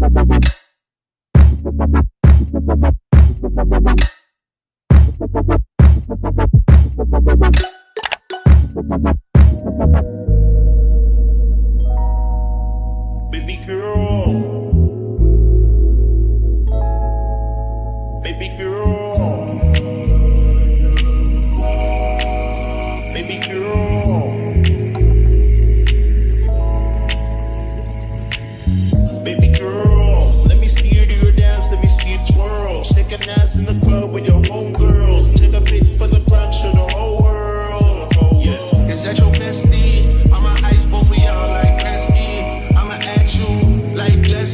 Baby girl. Baby girl. Baby girl. Baby girl. Let me see you do your dance, let me see you twirl. Shake an ass in the club with your homegirls. Take a pic for the gram, show the whole world. Yeah. Is that your bestie? I'ma ice both of y'all like Gretzky. I'ma at you like Jesse.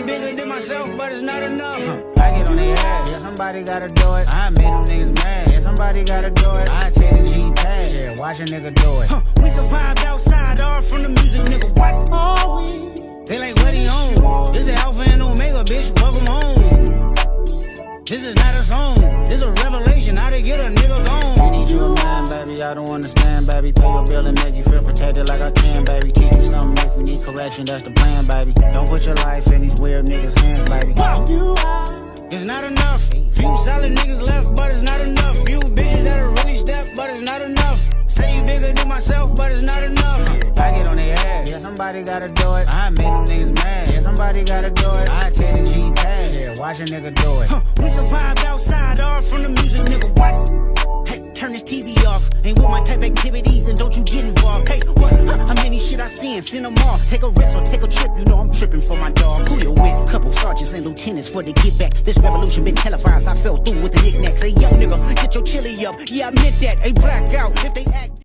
bigger than myself, but it's not enough. I get on their ass, yeah, somebody gotta do it. I made them niggas mad, yeah, somebody gotta do it. I take the G-Pad, yeah, watch a nigga do it. We survived outside, all from the music, nigga, what are we? They like, what he on? This is Alpha and Omega, bitch, welcome home. This is not a song, this a revelation, how to get a nigga gone. I need you a man, baby, I don't understand, baby. Pay your bill and make you feel protected like I can, baby. Teach you something if you need correction, that's the plan, baby. Don't put your life in these weird niggas' hands, baby. It's not enough. Few solid niggas left, but it's not enough. Few bitches that'll really step, but it's not enough. Say you bigger than myself, but it's not enough. I get on their ass, yeah, somebody gotta do it. I made them niggas mad, yeah, somebody gotta do it. I take the G-Pad, yeah, watch a nigga do it. We survived outside, all from the music, nigga, what? Hey, turn this TV off. Ain't with my type activities, and don't you get involved. Hey, what? How many shit I seen? Send them all. Take a risk or take a trip, you know I'm tripping for my dog. Who you with? Couple sergeants and lieutenants for the get back. This revolution been televised, I fell through with the knickknacks. Hey, young nigga, get your chili up. Yeah, I meant that. Hey, blackout, if they act